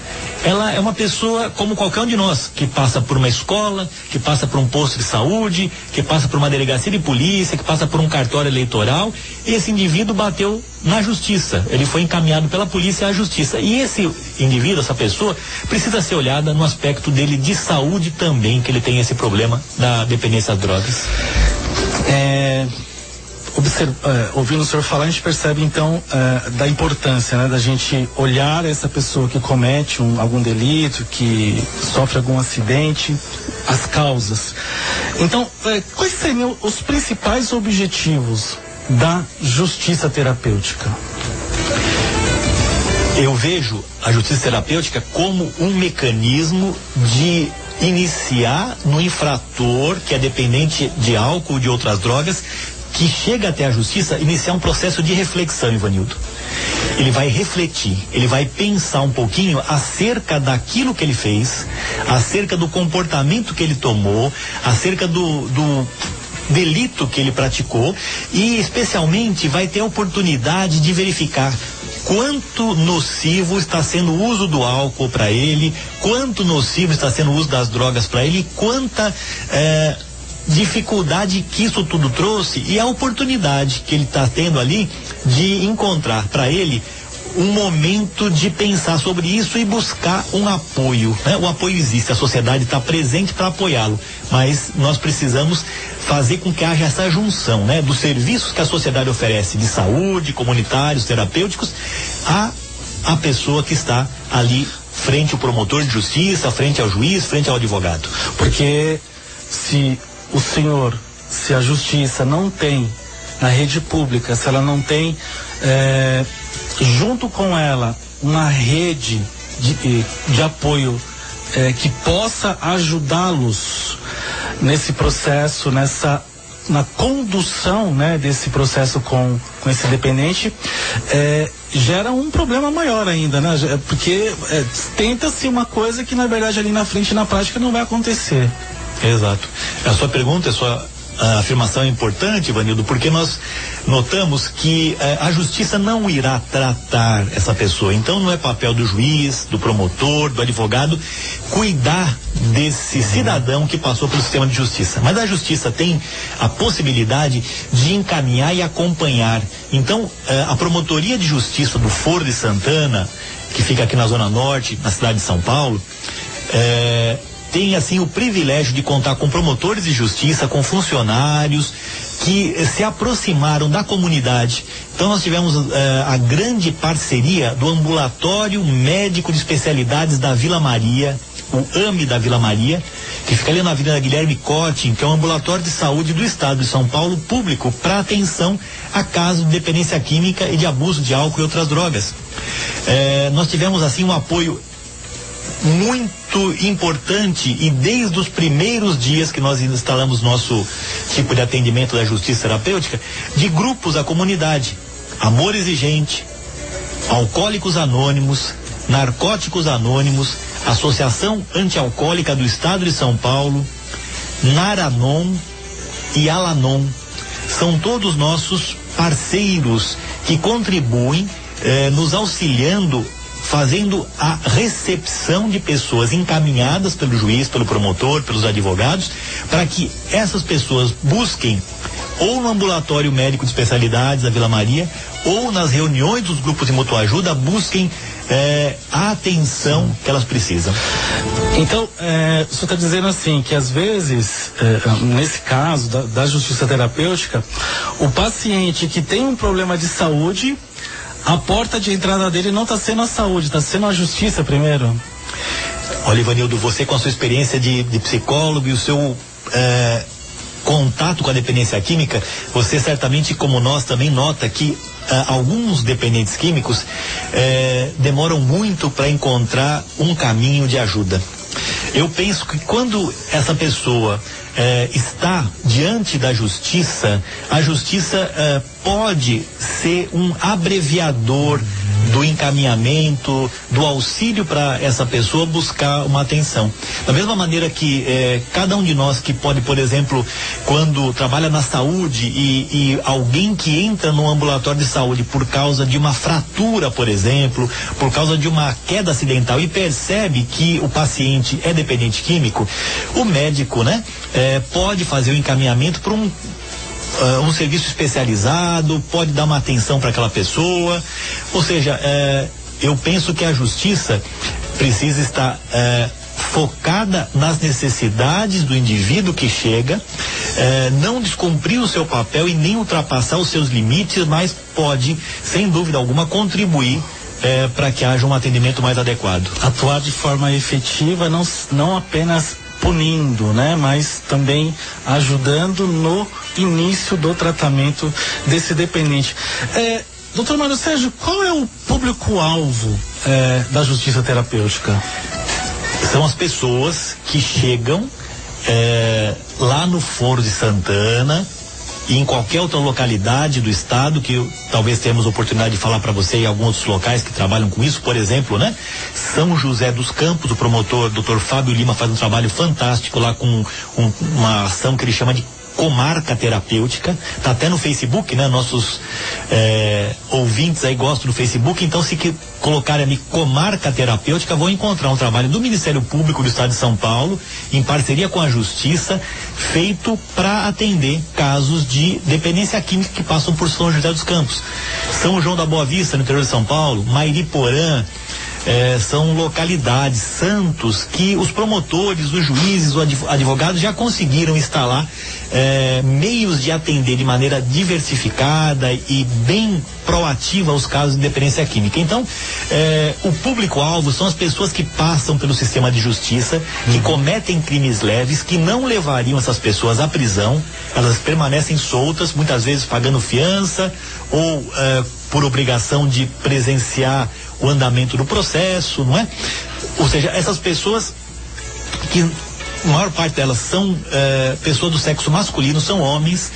ela é uma pessoa como qualquer um de nós, que passa por uma escola, que passa por um posto de saúde, que passa por uma delegacia de polícia, que passa por um cartório eleitoral. Esse indivíduo bateu na justiça, ele foi encaminhado pela polícia à justiça, e esse indivíduo, essa pessoa, precisa ser olhada no aspecto dele de saúde também, que ele tem esse problema da dependência às drogas. Ouvindo o senhor falar, a gente percebe então da importância, né, da gente olhar essa pessoa que comete algum delito, que sofre algum acidente, as causas. Então, quais seriam os principais objetivos da justiça terapêutica? Eu vejo a justiça terapêutica como um mecanismo de iniciar no infrator que é dependente de álcool ou de outras drogas, que chega até a justiça, iniciar um processo de reflexão, Ivanildo. Ele vai refletir, ele vai pensar um pouquinho acerca daquilo que ele fez, acerca do comportamento que ele tomou, acerca do delito que ele praticou, e especialmente vai ter a oportunidade de verificar quanto nocivo está sendo o uso do álcool para ele, quanto nocivo está sendo o uso das drogas para ele, quanta dificuldade que isso tudo trouxe, e a oportunidade que ele está tendo ali de encontrar para ele um momento de pensar sobre isso e buscar um apoio, né? O apoio existe, a sociedade está presente para apoiá-lo, mas nós precisamos fazer com que haja essa junção, né, dos serviços que a sociedade oferece de saúde, comunitários, terapêuticos, a pessoa que está ali frente ao promotor de justiça, frente ao juiz, frente ao advogado. Porque se a justiça não tem na rede pública, se ela não tem junto com ela uma rede de apoio que possa ajudá-los nesse processo, na condução, né, desse processo com esse dependente, gera um problema maior ainda, né? Porque tenta-se uma coisa que na verdade ali na frente, na prática, não vai acontecer. Exato. A sua pergunta, a afirmação é importante, Ivanildo, porque nós notamos que a justiça não irá tratar essa pessoa. Então não é papel do juiz, do promotor, do advogado cuidar desse cidadão que passou pelo sistema de justiça. Mas a justiça tem a possibilidade de encaminhar e acompanhar. Então a Promotoria de Justiça do Foro de Santana, que fica aqui na Zona Norte, na cidade de São Paulo, tem assim o privilégio de contar com promotores de justiça, com funcionários que se aproximaram da comunidade. Então nós tivemos a grande parceria do Ambulatório Médico de Especialidades da Vila Maria, o AME da Vila Maria, que fica ali na Avenida Guilherme Cottin, que é um ambulatório de saúde do estado de São Paulo, público, para atenção a casos de dependência química e de abuso de álcool e outras drogas. Nós tivemos assim um apoio muito importante, e desde os primeiros dias que nós instalamos nosso tipo de atendimento da justiça terapêutica, de grupos da comunidade: Amor Exigente, Alcoólicos Anônimos, Narcóticos Anônimos, Associação Antialcoólica do Estado de São Paulo, Naranon e Alanon. São todos nossos parceiros que contribuem, nos auxiliando, fazendo a recepção de pessoas encaminhadas pelo juiz, pelo promotor, pelos advogados, para que essas pessoas busquem ou no ambulatório médico de especialidades da Vila Maria, ou nas reuniões dos grupos de mutua ajuda, busquem a atenção que elas precisam. Então, o senhor está dizendo assim, que às vezes, nesse caso da justiça terapêutica, o paciente que tem um problema de saúde, a porta de entrada dele não está sendo a saúde, está sendo a justiça primeiro. Olha, Ivanildo, você com a sua experiência de psicólogo e o seu contato com a dependência química, você certamente, como nós, também nota que alguns dependentes químicos demoram muito para encontrar um caminho de ajuda. Eu penso que quando essa pessoa está diante da justiça, a justiça pode ser um abreviador do encaminhamento, do auxílio para essa pessoa buscar uma atenção. Da mesma maneira que cada um de nós que pode, por exemplo, quando trabalha na saúde e alguém que entra no ambulatório de saúde por causa de uma fratura, por exemplo, por causa de uma queda acidental e percebe que o paciente é dependente químico, o médico, pode fazer o encaminhamento para um serviço especializado, pode dar uma atenção para aquela pessoa. Ou seja, eu penso que a justiça precisa estar focada nas necessidades do indivíduo que chega, não descumprir o seu papel e nem ultrapassar os seus limites, mas pode, sem dúvida alguma, contribuir para que haja um atendimento mais adequado. Atuar de forma efetiva, não apenas punindo, mas também ajudando no início do tratamento desse dependente. Doutor Mário Sérgio, qual é o público-alvo da justiça terapêutica? São as pessoas que chegam lá no Foro de Santana e em qualquer outra localidade do estado, que talvez tenhamos oportunidade de falar para você em alguns outros locais que trabalham com isso, por exemplo, São José dos Campos, o promotor Dr. Fábio Lima faz um trabalho fantástico lá com uma ação que ele chama de Comarca Terapêutica, tá até no Facebook, nossos ouvintes aí gostam do Facebook, então se colocarem ali Comarca Terapêutica, vão encontrar um trabalho do Ministério Público do Estado de São Paulo, em parceria com a Justiça, feito para atender casos de dependência química que passam por São José dos Campos. São João da Boa Vista, no interior de São Paulo, Mairiporã, são localidades, Santos, que os promotores, os juízes, os advogados já conseguiram instalar meios de atender de maneira diversificada e bem proativa os casos de dependência química. Então, o público-alvo são as pessoas que passam pelo sistema de justiça, que cometem crimes leves, que não levariam essas pessoas à prisão, elas permanecem soltas, muitas vezes pagando fiança ou por obrigação de presenciar o andamento do processo, Ou seja, essas pessoas que a maior parte delas são pessoas do sexo masculino, são homens,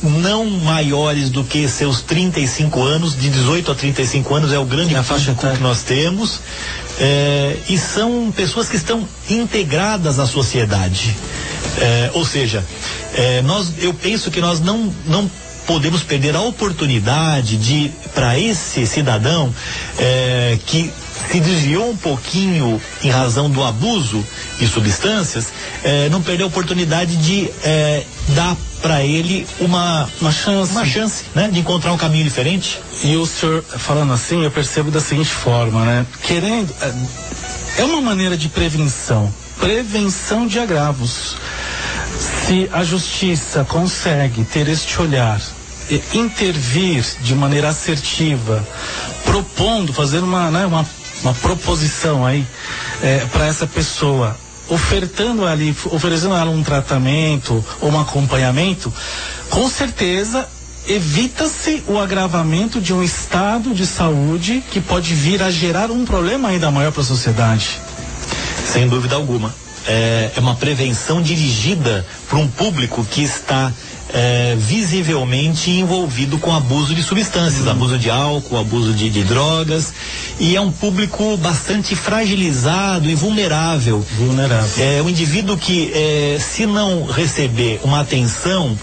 não maiores do que seus 35 anos, de 18 a 35 anos é o grande público que nós temos, e são pessoas que estão integradas à sociedade. Ou seja, eu penso que nós não podemos perder a oportunidade de, para esse cidadão que se desviou um pouquinho em razão do abuso de substâncias, não perder a oportunidade de dar para ele uma chance, né, de encontrar um caminho diferente. E o senhor falando assim, eu percebo da seguinte forma, né? É uma maneira de prevenção de agravos. Se a justiça consegue ter este olhar, intervir de maneira assertiva, propondo, fazer uma proposição aí para essa pessoa, oferecendo a ela um tratamento ou um acompanhamento, com certeza evita-se o agravamento de um estado de saúde que pode vir a gerar um problema ainda maior para a sociedade. Sem dúvida alguma. É uma prevenção dirigida para um público que está visivelmente envolvido com abuso de substâncias, abuso de álcool, abuso de drogas, e é um público bastante fragilizado e vulnerável. É um indivíduo que, se não receber uma atenção,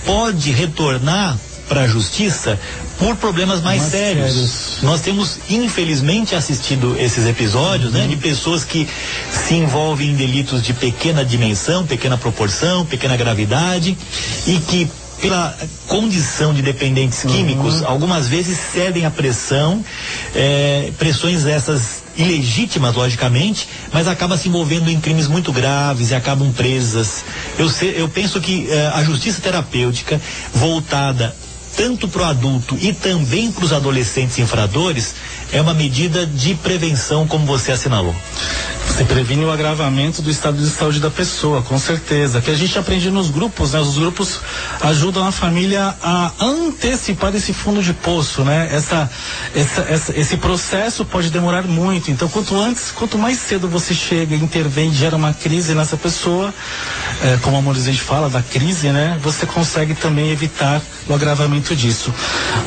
pode retornar para a justiça por problemas mais sérios. Nós temos, infelizmente, assistido esses episódios, né, de pessoas que se envolvem em delitos de pequena dimensão, pequena proporção, pequena gravidade, e que, pela condição de dependentes químicos, algumas vezes cedem à pressão, pressões essas ilegítimas, logicamente, mas acabam se envolvendo em crimes muito graves e acabam presas. Eu penso que a justiça terapêutica voltada tanto para o adulto e também para os adolescentes infratores é uma medida de prevenção, como você assinalou. Você previne o agravamento do estado de saúde da pessoa, com certeza. Que a gente aprende nos grupos, né? Os grupos ajudam a família a antecipar esse fundo de poço, né? Esse processo pode demorar muito. Então, quanto mais cedo você chega, intervém, gera uma crise nessa pessoa, como a Morizete fala, da crise, né? Você consegue também evitar o agravamento disso.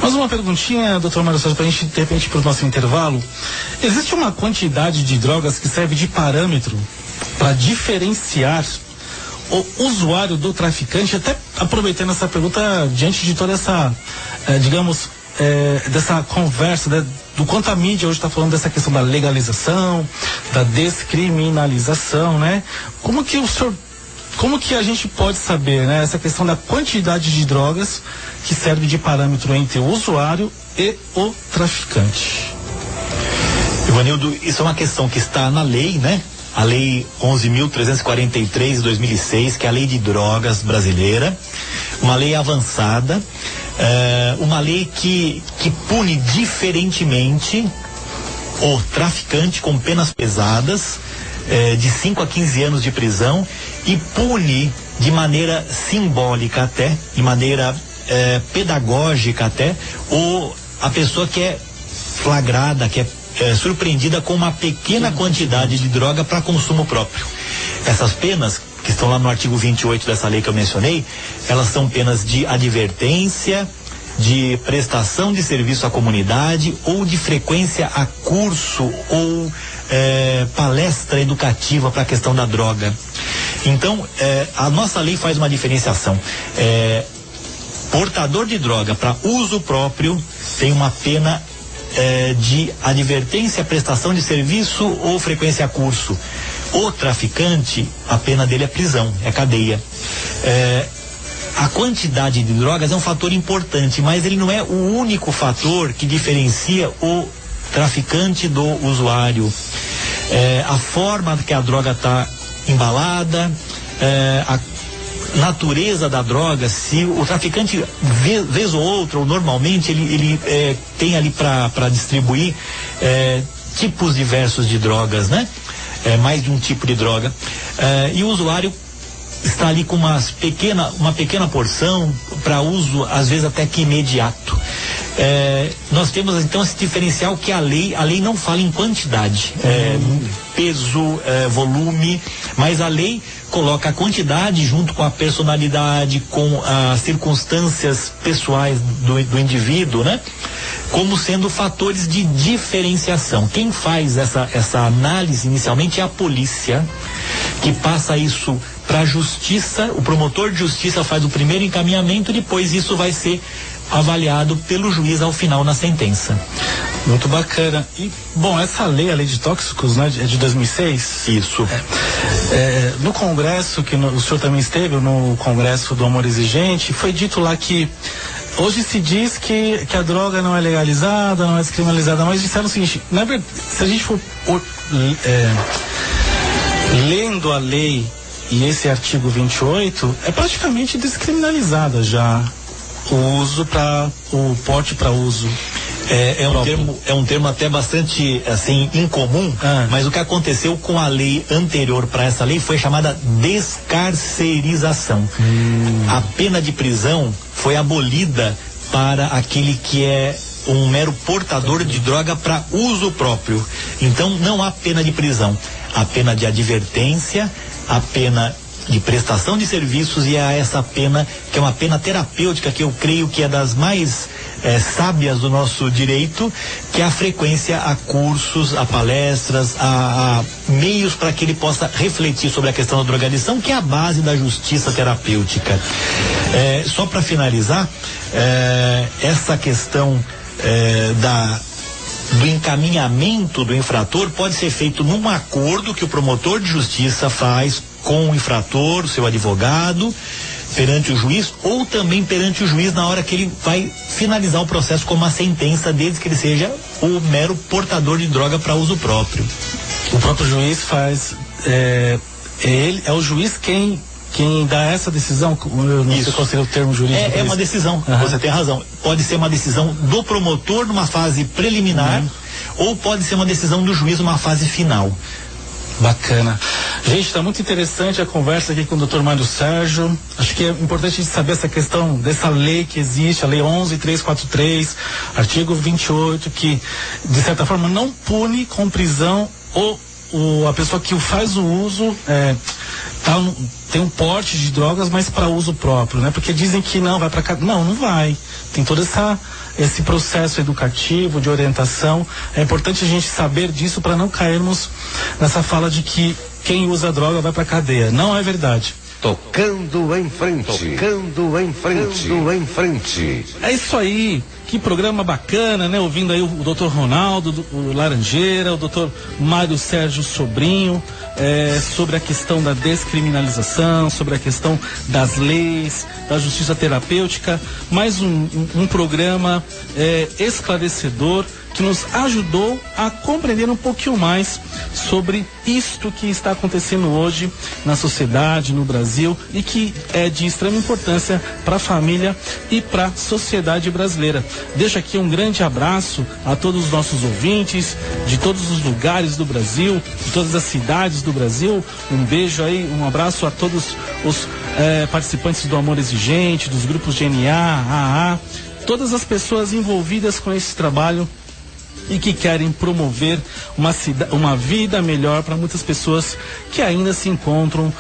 Mais uma perguntinha, doutor Mário Sérgio, para a gente, de repente, para o nosso intervalo. Existe uma quantidade de drogas que serve de parâmetro para diferenciar o usuário do traficante? Até aproveitando essa pergunta, diante de toda essa, dessa conversa, né, do quanto a mídia hoje está falando dessa questão da legalização, da descriminalização, né? Como que a gente pode saber, né, essa questão da quantidade de drogas que serve de parâmetro entre o usuário e o traficante? Ivanildo, isso é uma questão que está na lei, né? A lei 11.343 de 2006, que é a lei de drogas brasileira, uma lei avançada, uma lei que pune diferentemente o traficante com penas pesadas, de 5 a 15 anos de prisão, e pune de maneira simbólica até, de maneira pedagógica até, a pessoa que é flagrada, que é surpreendida com uma pequena quantidade de droga para consumo próprio. Essas penas, que estão lá no artigo 28 dessa lei que eu mencionei, elas são penas de advertência, de prestação de serviço à comunidade ou de frequência a curso ou palestra educativa para a questão da droga. Então, a nossa lei faz uma diferenciação. Portador de droga para uso próprio tem uma pena de advertência, prestação de serviço ou frequência a curso. O traficante, a pena dele é prisão, é cadeia. A quantidade de drogas é um fator importante, mas ele não é o único fator que diferencia o traficante do usuário. A forma que a droga está embalada, a natureza da droga, se o traficante vez ou outra, ou normalmente ele tem ali para distribuir tipos diversos de drogas, né? Mais de um tipo de droga, e o usuário está ali com uma pequena porção para uso, às vezes até que imediato. Nós temos então esse diferencial que a lei não fala em quantidade, peso, volume, mas a lei coloca a quantidade junto com a personalidade, com as circunstâncias pessoais do indivíduo, né? Como sendo fatores de diferenciação. Quem faz essa análise inicialmente é a polícia, que passa isso para a justiça. O promotor de justiça faz o primeiro encaminhamento, depois isso vai ser avaliado pelo juiz ao final na sentença. Muito bacana. E, bom, essa lei, a lei de tóxicos, né, é de 2006? Isso. No Congresso, o senhor também esteve no Congresso do Amor Exigente, foi dito lá que hoje se diz que a droga não é legalizada, não é descriminalizada, mas disseram o seguinte, na verdade, se a gente for lendo a lei e esse artigo 28, é praticamente descriminalizada já o uso o porte para uso. É um termo até bastante, assim, incomum, mas o que aconteceu com a lei anterior para essa lei foi chamada descarcerização. A pena de prisão foi abolida para aquele que é um mero portador de droga para uso próprio. Então não há pena de prisão, há pena de advertência, a pena de prestação de serviços e a essa pena, que é uma pena terapêutica, que eu creio que é das mais sábias do nosso direito, que é a frequência a cursos, a palestras, a meios para que ele possa refletir sobre a questão da drogadição, que é a base da justiça terapêutica. Só para finalizar, essa questão do encaminhamento do infrator pode ser feito num acordo que o promotor de justiça faz com o infrator, seu advogado, perante o juiz, ou também perante o juiz na hora que ele vai finalizar o processo com uma sentença, desde que ele seja o mero portador de droga para uso próprio. O próprio juiz faz, é o juiz quem dá essa decisão. Eu não sei qual seria o termo jurídico. É uma decisão, você tem razão. Pode ser uma decisão do promotor numa fase preliminar, ou pode ser uma decisão do juiz numa fase final. Bacana. Gente, está muito interessante a conversa aqui com o Dr. Mário Sérgio. Acho que é importante a gente saber essa questão dessa lei que existe, a Lei 11.343, artigo 28, que, de certa forma, não pune com prisão a pessoa que faz o uso, tem um porte de drogas, mas para uso próprio, né? Porque dizem que não, vai para cá. Não vai. Tem todo esse processo educativo, de orientação. É importante a gente saber disso para não cairmos nessa fala de que quem usa droga vai para cadeia. Não é verdade. Tocando em frente, tocando em frente, tocando em frente. É isso aí. Que programa bacana, né? Ouvindo aí o Dr. Ronaldo, o Laranjeira, o Dr. Mário Sérgio Sobrinho, sobre a questão da descriminalização, sobre a questão das leis, da justiça terapêutica. Mais um programa esclarecedor que nos ajudou a compreender um pouquinho mais sobre isto que está acontecendo hoje na sociedade, no Brasil, e que é de extrema importância para a família e para a sociedade brasileira. Deixo aqui um grande abraço a todos os nossos ouvintes, de todos os lugares do Brasil, de todas as cidades do Brasil. Um beijo aí, um abraço a todos os participantes do Amor Exigente, dos grupos GNA, AA, todas as pessoas envolvidas com esse trabalho e que querem promover uma vida melhor para muitas pessoas que ainda se encontram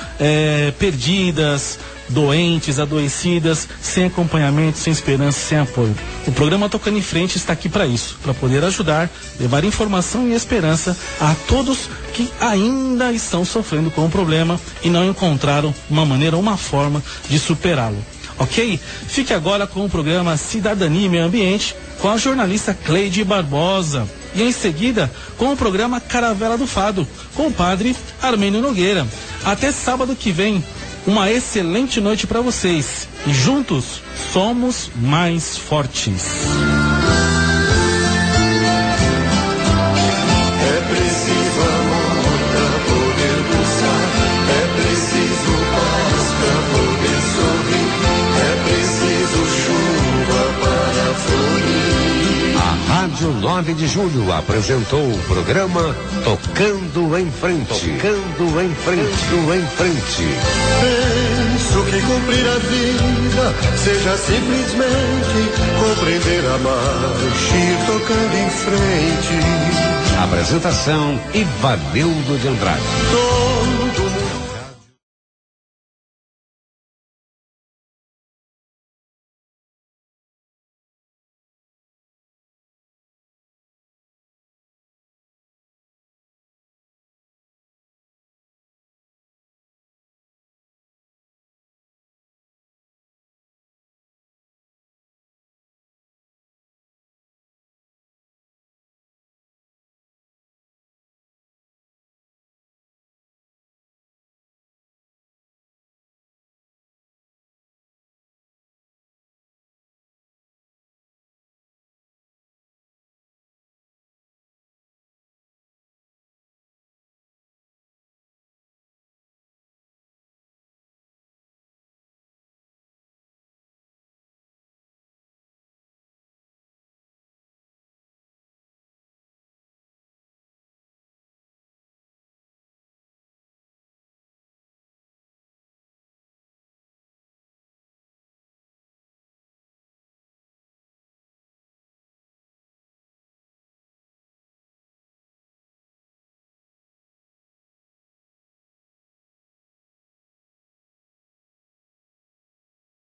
perdidas, doentes, adoecidas, sem acompanhamento, sem esperança, sem apoio. O programa Tocando em Frente está aqui para isso, para poder ajudar, levar informação e esperança a todos que ainda estão sofrendo com o problema e não encontraram uma maneira, uma forma de superá-lo. Ok? Fique agora com o programa Cidadania e Meio Ambiente, com a jornalista Cleide Barbosa. E em seguida, com o programa Caravela do Fado, com o padre Armênio Nogueira. Até sábado que vem, uma excelente noite para vocês. E juntos, somos mais fortes. É preciso amor para poder pulsar, é preciso paz para poder sorrir, é preciso chuva para florir. A Rádio 9 de Julho apresentou o programa Tocando em Frente, tocando em frente, tocando em frente. penso que cumprir a vida seja simplesmente compreender, amar, ir tocando em frente. Apresentação Ivanildo de Andrade.